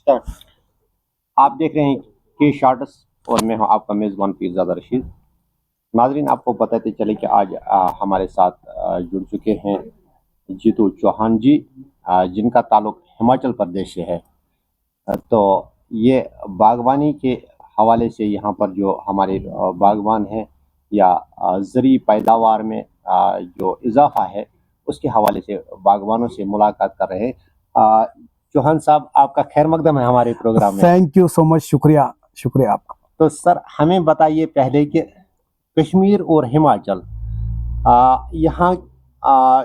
Start. आप देख रहे हैं के शॉर्ट्स और मैं हूं आपका मेज़बान पीरज़ादा रशीद। नाज़रीन, आपको बताते चले कि आज हमारे साथ जुड़ चुके हैं जीतू चौहान जी, जिनका ताल्लुक हिमाचल प्रदेश से है। तो ये बागवानी के हवाले से यहाँ पर जो हमारे बागवान हैं या ज़रूरी पैदावार में जो इजाफा है उसके हवाले से बागवानों से मुलाकात कर रहे हैं। चौहान साहब, आपका खैर मकदम है हमारे प्रोग्राम में। थैंक यू सो मच, शुक्रिया शुक्रिया आपका। तो सर, हमें बताइए पहले कि कश्मीर और हिमाचल, यहाँ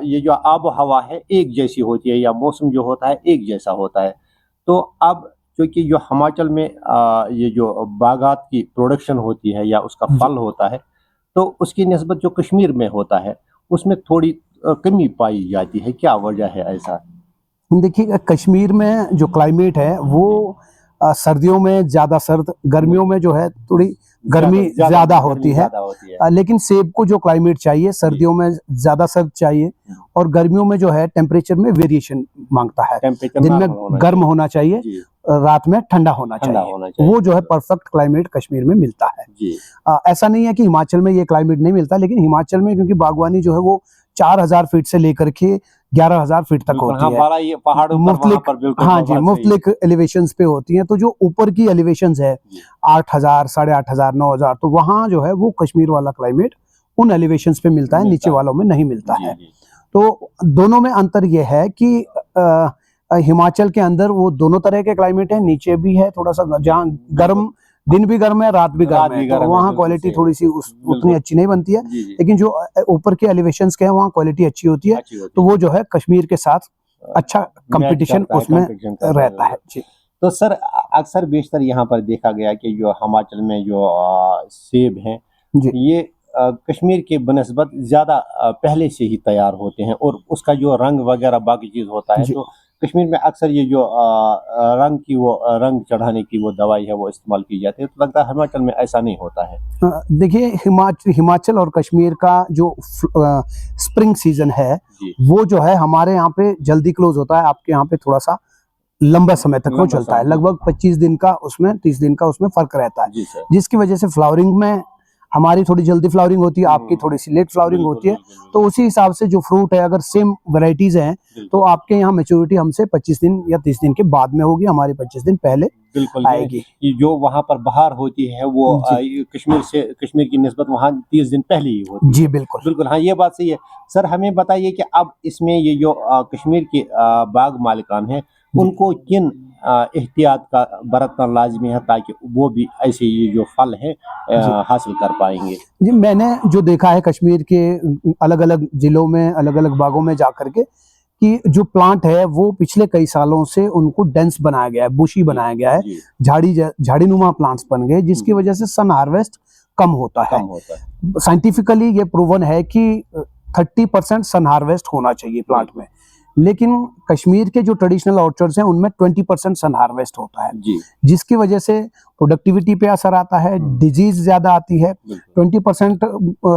ये जो आब हवा है एक जैसी होती है या मौसम जो होता है एक जैसा होता है। तो अब क्योंकि जो हिमाचल में ये जो बागात की प्रोडक्शन होती है या उसका फल होता है, तो उसकी निस्बत जो कश्मीर में होता है उसमें थोड़ी कमी पाई जाती है। क्या वजह है ऐसा? देखिए, कश्मीर में जो क्लाइमेट है वो सर्दियों में ज़्यादा सर्द, गर्मियों में जो है थोड़ी गर्मी ज़्यादा होती है। लेकिन सेब को जो क्लाइमेट चाहिए, सर्दियों में ज़्यादा सर्द चाहिए और गर्मियों में जो है टेम्परेचर में वेरिएशन मांगता है। दिन में गर्म होना चाहिए, रात में ठंडा होना चाहिए। वो जो है परफेक्ट क्लाइमेट कश्मीर में मिलता है। ऐसा नहीं है कि हिमाचल में ये क्लाइमेट नहीं मिलता, लेकिन हिमाचल में क्योंकि बागवानी जो है वो 4000 फीट से लेकर के 11000 फीट तक होती है। मुख्तलिफ एलिवेशंस पे होती हैं। तो जो ऊपर की एलिवेशंस है 8000, 8500, 9000, तो वहाँ जो है वो कश्मीर वाला क्लाइमेट उन एलिवेशंस पे मिलता है, नीचे वालों में नहीं मिलता है। तो दोनों में अंतर ये है कि हिमाचल के अंदर वो दोनों तरह के क्लाइमेट है, नीचे भी है थोड़ा सा, जहाँ गर्म दिन भी गर्म है, रात भी गर्म है, तो वहाँ क्वालिटी थोड़ी सी उतनी अच्छी नहीं बनती है। लेकिन जो ऊपर के एलिवेशंस के हैं वहाँ क्वालिटी अच्छी होती है। तो वो जो है कश्मीर के साथ अच्छा कंपटीशन उसमें रहता है जी। तो सर, अक्सर बेशतर यहाँ पर देखा गया कि जो हिमाचल में जो सेब हैं ये कश्मीर के बनस्बत ज़्यादा पहले से ही तैयार होते हैं और उसका जो रंग वगैरह बाकी चीज़ होता है, तो कश्मीर में अक्सर ये जो रंग चढ़ाने की वो दवाई है वो इस्तेमाल की जाती है। तो लगता है हिमाचल में ऐसा नहीं होता है। देखिए, हिमाचल और कश्मीर का जो स्प्रिंग सीजन है वो जो है हमारे यहाँ पे जल्दी क्लोज होता है, आपके यहाँ पे थोड़ा सा लंबा समय तक वो चलता है। लगभग 25 दिन का उसमें 30 दिन का उसमें फर्क रहता है, जिसकी वजह से फ्लावरिंग में हमारी थोड़ी जल्दी फ्लावरिंग होती है, आपकी थोड़ी सी लेट फ्लावरिंग होती है। तो उसी हिसाब से जो फ्रूट है, अगर सेम वैरायटीज हैं तो आपके यहाँ मैच्योरिटी हमसे 25 दिन या 30 दिन के बाद में होगी, हमारी 25 दिन पहले आएगी। जो वहाँ पर बहार होती है वो कश्मीर की निस्बत वहाँ 30 दिन पहले ही होती है। जी बिल्कुल बिल्कुल, हाँ, ये बात सही है। सर, हमें बताइए कि अब इसमें ये जो कश्मीर के बाग मालिकान हैं उनको किन एहतियात का बरतना लाजमी है ताकि वो भी ऐसे ये जो फल है हासिल कर पाएंगे? जी, मैंने जो देखा है कश्मीर के अलग अलग जिलों में, अलग अलग बागों में जाकर के, कि जो प्लांट है वो पिछले कई सालों से उनको डेंस बनाया गया है, बुशी बनाया गया है, झाड़ीनुमा प्लांट्स बन गए, जिसकी वजह से सन हार्वेस्ट कम होता है। साइंटिफिकली ये प्रूवन है कि 30% सन हार्वेस्ट होना चाहिए प्लांट में, लेकिन कश्मीर के जो ट्रेडिशनल ऑर्चर्ड्स हैं उनमें 20% सन हार्वेस्ट होता है, जिसकी वजह से प्रोडक्टिविटी पे असर आता है, डिजीज ज्यादा आती है। 20%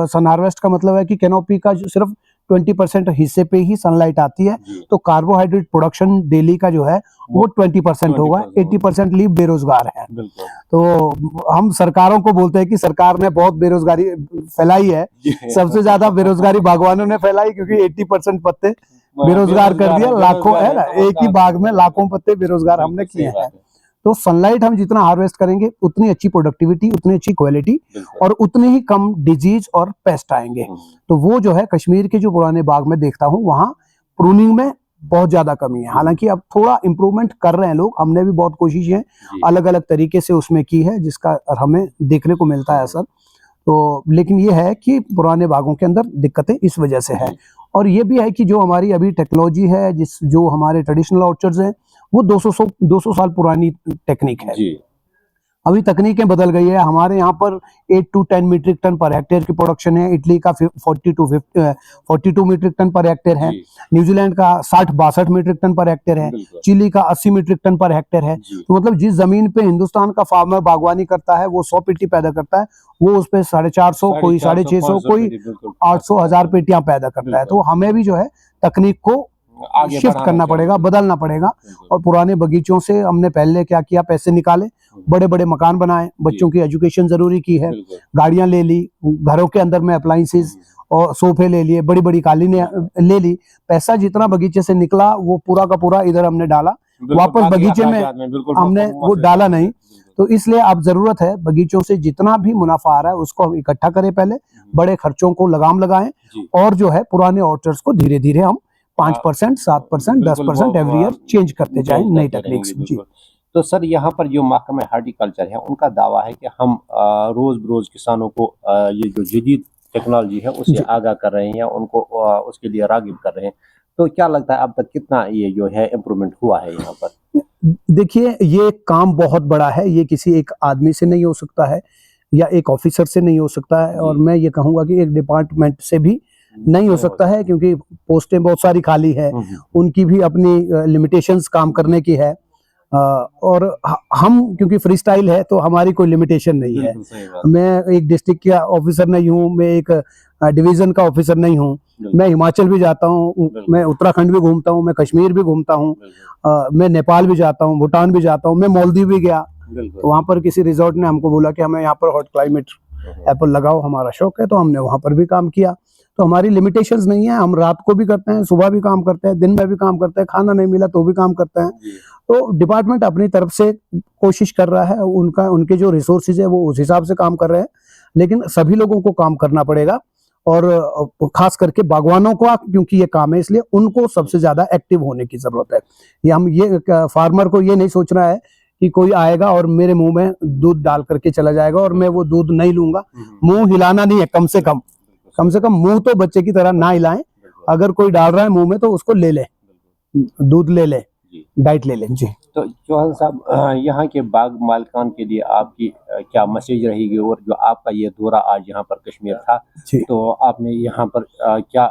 सन हार्वेस्ट का मतलब है कि कैनोपी का जो सिर्फ 20% हिस्से पे ही सनलाइट आती है, तो कार्बोहाइड्रेट प्रोडक्शन डेली का जो है वो 20% होगा, 80% लीव बेरोजगार है। तो हम सरकारों को बोलते हैं कि सरकार ने बहुत बेरोजगारी फैलाई है, सबसे ज्यादा बेरोजगारी बागवानों ने फैलाई, क्योंकि 80% पत्ते बेरोजगार कर दिया, लाखों है ना, एक ही बाग में लाखों पत्ते बेरोजगार हमने किए हैं। तो सनलाइट हम जितना हार्वेस्ट करेंगे उतनी अच्छी प्रोडक्टिविटी, उतनी अच्छी क्वालिटी और उतने ही कम डिजीज और पेस्ट आएंगे। तो वो जो है कश्मीर के जो पुराने बाग में देखता हूँ वहाँ प्रूनिंग में बहुत ज्यादा कमी है। हालांकि अब थोड़ा इम्प्रूवमेंट कर रहे हैं लोग, हमने भी बहुत कोशिशें अलग अलग तरीके से उसमें की है, जिसका हमें देखने को मिलता है असर। तो लेकिन ये है कि पुराने बागों के अंदर दिक्कतें इस वजह से है। और ये भी है कि जो हमारी अभी टेक्नोलॉजी है, जो हमारे ट्रेडिशनल ऑर्चर्ड्स हैं वो 200 साल पुरानी टेक्निक है। अभी तकनीकें बदल गई है। हमारे यहाँ पर 8 to 10 metric ton per hectare की प्रोडक्शन है, इटली का 42 मीट्रिक टन पर हेक्टेयर है, न्यूजीलैंड का 60-62 मीट्रिक टन पर हेक्टेयर है, चिली का 80 मीट्रिक टन पर हेक्टेयर है। तो मतलब जिस जमीन पे हिंदुस्तान का फार्मर बागवानी करता है वो 100 पेटी पैदा करता है, वो उस पे 450, कोई 650, कोई 800, 1000 पेटियां पैदा करता है। तो हमें भी जो है तकनीक को आगे शिफ्ट बढ़ाना करना चाहिए। पड़ेगा, बदलना पड़ेगा। बिल्कुल। और पुराने बगीचों से हमने पहले क्या किया, पैसे निकाले, बड़े बड़े मकान बनाए, बच्चों की एजुकेशन जरूरी की है, बिल्कुल। गाड़ियां ले ली, घरों के अंदर में अप्लाइंसेस और सोफे ले लिए, बड़ी बड़ी कालीनें ले ली। पैसा जितना बगीचे से निकला वो पूरा का पूरा इधर हमने डाला, बिल्कुल, वापस बाकी बगीचे में अखराजात में बिल्कुल हमने मुफ्त वो में डाला बिल्कुल। नहीं। तो इसलिए अब जरूरत है बगीचों से जितना भी मुनाफा आ रहा है उसको हम इकट्ठा करें, पहले बड़े खर्चों को लगाम लगाएं, जी। और जो है पुराने ऑर्चर्स को धीरे धीरे हम 5%, 7%, बिल्कुल 10% वो एवरी ईयर चेंज करते जाएं, चेंज नई करते टेक्निक्स। रहेंगे, जी बिल्कुल। तो सर यहाँ पर जो महकमा हार्टिकल्चर है उनका दावा है कि हम रोज बरोज किसानों को ये जो जदीद टेक्नोलॉजी है उससे जी। आगाह कर रहे हैं या उनको उसके लिए रागिब कर रहे हैं। तो क्या लगता है अब तक कितना ये जो है इम्प्रूवमेंट हुआ है यहाँ पर? देखिए ये काम बहुत बड़ा है, ये किसी एक आदमी से नहीं हो सकता है या एक ऑफिसर से नहीं हो सकता है, और जी। मैं ये कहूंगा कि एक डिपार्टमेंट से भी नहीं हो सकता है, क्योंकि पोस्टें बहुत सारी खाली है, उनकी भी अपनी लिमिटेशंस काम करने की है। और हम क्योंकि फ्री स्टाइल है तो हमारी कोई लिमिटेशन नहीं है। बिल्कुल सही बात। मैं एक डिस्ट्रिक्ट का ऑफिसर नहीं हूँ, मैं एक डिवीजन का ऑफिसर नहीं हूँ, मैं हिमाचल भी जाता हूँ, मैं उत्तराखंड भी घूमता हूँ, मैं कश्मीर भी घूमता हूँ, मैं नेपाल भी जाता हूँ, भूटान भी जाता हूँ, मैं मालदीव भी गया। तो वहाँ पर किसी रिजॉर्ट ने हमको बोला कि हमें यहाँ पर हॉट क्लाइमेट एप्पल लगाओ, हमारा शौक है, तो हमने वहाँ पर भी काम किया। तो हमारी लिमिटेशंस नहीं है, हम रात को भी करते हैं, सुबह भी काम करते हैं, दिन में भी काम करते हैं, खाना नहीं मिला तो भी काम करते हैं। तो डिपार्टमेंट अपनी तरफ से कोशिश कर रहा है, उनके जो रिसोर्सेज है वो उस हिसाब से काम कर रहे हैं, लेकिन सभी लोगों को काम करना पड़ेगा, और खास करके बागवानों को, क्योंकि ये काम है इसलिए उनको सबसे ज्यादा एक्टिव होने की जरूरत है। ये फार्मर को ये नहीं सोचना है कि कोई आएगा और मेरे मुंह में दूध डाल करके चला जाएगा और मैं वो दूध नहीं लूंगा। मुंह हिलाना नहीं है, कम से कम मुंह तो बच्चे की तरह ना हिलाएं। अगर कोई डाल रहा है मुंह में तो उसको ले ले, दूध ले ले, डाइट ले ले। जी। तो चौहान साहब यहाँ के बाग मालिकान के लिए आपकी क्या मैसेज रहेगी, और जो आपका ये दौरा आज यहाँ पर कश्मीर था, तो आपने यहाँ पर क्या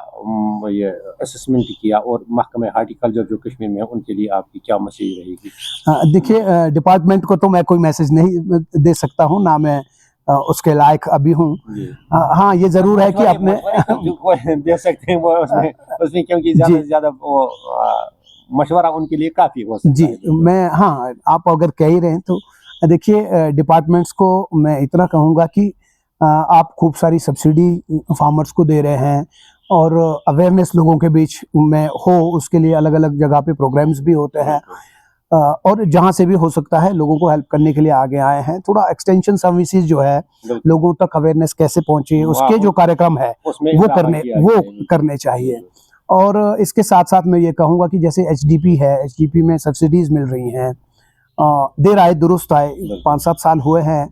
ये असेसमेंट किया, और महकमा हार्टिकल्चर जो कश्मीर में है उनके लिए आपकी क्या मैसेज रहेगी? देखिए डिपार्टमेंट को तो मैं कोई मैसेज नहीं दे सकता हूँ, ना मैं उसके लायक अभी हूँ। हाँ ये जरूर है कि आपने दे सकते हैं वो उसमें क्योंकि ज्यादा से ज्यादा वो मशवरा उनके लिए काफी हो सकता है। जी मैं, हाँ आप अगर कह ही रहे हैं तो देखिए डिपार्टमेंट्स को मैं इतना कहूँगा कि आप खूब सारी सब्सिडी फार्मर्स को दे रहे हैं, और अवेयरनेस लोगों के बीच में हो, उसके लिए अलग अलग जगह पे प्रोग्राम्स भी होते हैं, और जहाँ से भी हो सकता है लोगों को हेल्प करने के लिए आगे आए हैं। थोड़ा एक्सटेंशन सर्विसेज जो है, लोगों तक अवेयरनेस कैसे पहुंचे उसके जो कार्यक्रम है वो करने चाहिए। और इसके साथ साथ मैं ये कहूँगा कि जैसे एचडीपी है, एचडीपी में सब्सिडीज मिल रही हैं, देर आए दुरुस्त आए, 5-7 साल हुए हैं,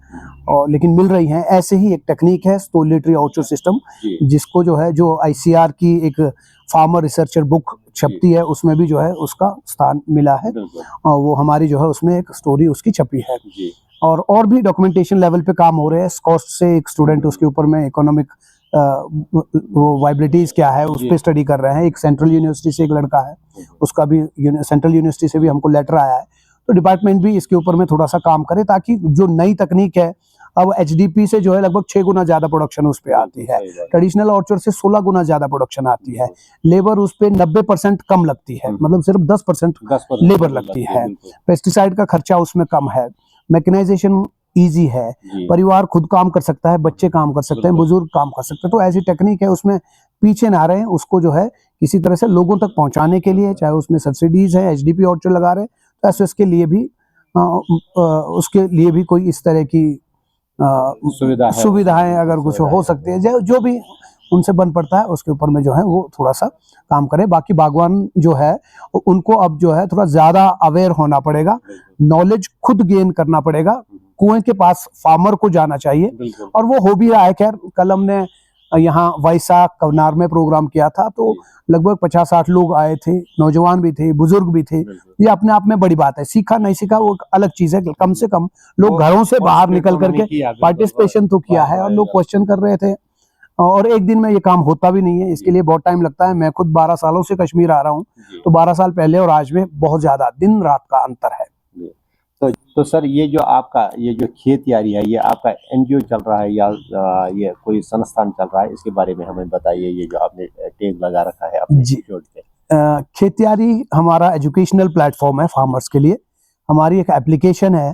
और लेकिन मिल रही हैं। ऐसे ही एक टेक्निक है स्टोलेटरी ऑर्चर्ड सिस्टम, जिसको जो है जो आईसीआर की एक फार्मर रिसर्चर बुक छपती है उसमें भी जो है उसका स्थान मिला है, और वो हमारी जो है उसमें एक स्टोरी उसकी छपी है। और भी डॉक्यूमेंटेशन लेवल पे काम हो रहे हैं। स्कॉस्ट से एक स्टूडेंट उसके ऊपर में इकोनॉमिक वो वाइबिलिटीज क्या है उस पर स्टडी कर रहे हैं। एक सेंट्रल यूनिवर्सिटी से एक लड़का है, उसका भी सेंट्रल यूनिवर्सिटी से भी हमको लेटर आया है। तो डिपार्टमेंट भी इसके ऊपर में थोड़ा सा काम करे, ताकि जो नई तकनीक है, अब एचडीपी से जो है लगभग 6 गुना ज्यादा प्रोडक्शन उस पे आती है, ट्रेडिशनल ऑर्चर्ड से 16 गुना ज्यादा प्रोडक्शन आती है, लेबर उस पे 90% कम लगती है, मतलब सिर्फ 10% लेबर लगती है, पेस्टिसाइड का खर्चा उसमें कम है, मैकेनाइजेशन इजी है, परिवार खुद काम कर सकता है, बच्चे काम कर सकते हैं, बुजुर्ग काम कर सकते हैं। तो ऐसी टेक्निक है, उसमें पीछे ना रहे, उसको जो है किसी तरह से लोगों तक पहुंचाने के लिए, चाहे उसमें सब्सिडीज है, एचडीपी ऑर्चर्ड लगा रहे, तो एसओएस के लिए भी उसके लिए भी कोई इस तरह की सुविधाएं अगर कुछ हो सकती है, जो भी उनसे बन पड़ता है उसके ऊपर में जो है वो थोड़ा सा काम करे। बाकी बागवान जो है उनको अब जो है थोड़ा ज्यादा अवेयर होना पड़ेगा, नॉलेज खुद गेन करना पड़ेगा, कुएं के पास फार्मर को जाना चाहिए, और वो हो भी रहा है। खैर कल हमने यहाँ वैशाख कवनार में प्रोग्राम किया था, तो लगभग 50-60 लोग आए थे, नौजवान भी थे, बुजुर्ग भी थे। ये अपने आप में बड़ी बात है, सीखा नहीं सीखा वो अलग चीज है, कम से कम लोग घरों से बाहर निकल करके पार्टिसिपेशन तो किया है, और लोग क्वेश्चन कर रहे थे। और एक दिन में ये काम होता भी नहीं है, इसके लिए बहुत टाइम लगता है। मैं खुद 12 सालों से कश्मीर आ रहा हूँ, तो 12 साल पहले और आज में बहुत ज्यादा दिन रात का अंतर है। तो सर ये जो आपका ये जो खेत यारी है, ये आपका एनजीओ चल रहा है या ये कोई संस्थान चल रहा है, इसके बारे में हमें बताइए। ये जो आपने टैग लगा रखा है अपने जी, खेतियारी हमारा एजुकेशनल प्लेटफॉर्म है फार्मर्स के लिए। हमारी एक एप्लीकेशन है,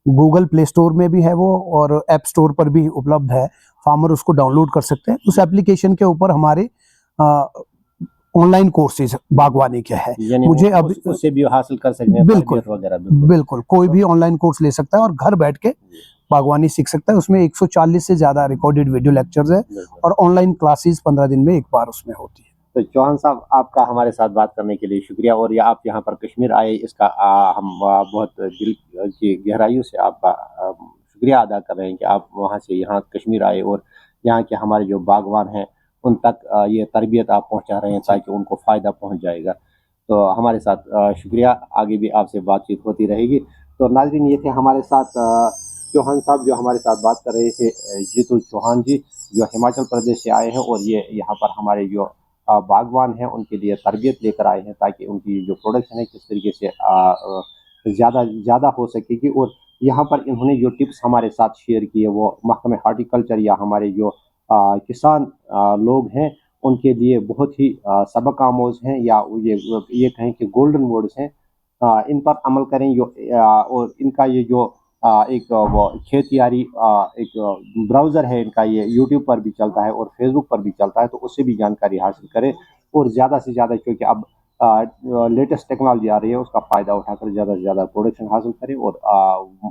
गूगल प्ले स्टोर में भी है वो और ऐप स्टोर पर भी उपलब्ध है। फार्मर उसको डाउनलोड कर सकते हैं। उस एप्लीकेशन के ऊपर हमारे ऑनलाइन कोर्सेज बागवानी के हैं। यानी मुझे वो अभी उससे भी हासिल कर सकते हैं बिल्कुल तरबियत वगैरह। बिल्कुल बिल्कुल कोई भी ऑनलाइन कोर्स ले सकता है और घर बैठ के बागवानी सीख सकता है। उसमें 140 से ज्यादा रिकॉर्डेड वीडियो लेक्चर्स है बिल्कुल। और ऑनलाइन क्लासेस 15 दिन में एक बार उसमें होती है। तो चौहान साहब, आपका हमारे साथ बात करने के लिए शुक्रिया। और ये आप यहाँ पर कश्मीर आए, इसका हम बहुत दिल की गहराइयों से आपका शुक्रिया अदा कर रहे हैं कि आप वहाँ से यहाँ कश्मीर आए और यहाँ के हमारे जो बागवान हैं उन तक ये तरबियत आप पहुँचा रहे हैं ताकि उनको फ़ायदा पहुँच जाएगा। तो हमारे साथ शुक्रिया, आगे भी आपसे बातचीत होती रहेगी। तो नाज़रीन, ये थे हमारे साथ चौहान साहब जो हमारे साथ बात कर रहे थे, जीतू चौहान जी, जो हिमाचल प्रदेश से आए हैं और ये यहाँ पर हमारे जो बागवान हैं उनके लिए तरबियत लेकर आए हैं ताकि उनकी जो प्रोडक्शन है किस तरीके से ज़्यादा हो सकेगी। और यहाँ पर इन्होंने जो टिप्स हमारे साथ शेयर किए वो महकमे हार्टिकल्चर या हमारे जो किसान लोग हैं उनके लिए बहुत ही सबक आमोज हैं, या ये कहें कि गोल्डन वर्ड्स हैं। इन पर अमल करें और इनका ये जो एक वो खेतियारी एक ब्राउज़र है इनका, ये यूट्यूब पर भी चलता है और फेसबुक पर भी चलता है, तो उससे भी जानकारी हासिल करें और ज़्यादा से ज़्यादा, क्योंकि अब लेटेस्ट टेक्नोलॉजी आ रही है, उसका फ़ायदा उठाकर ज़्यादा से ज़्यादा प्रोडक्शन हासिल करें और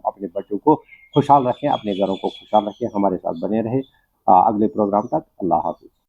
अपने बच्चों को खुशहाल रखें, अपने घरों को खुशहाल रखें। हमारे साथ बने रहे अगले प्रोग्राम तक। अल्लाह हाफ़िज़।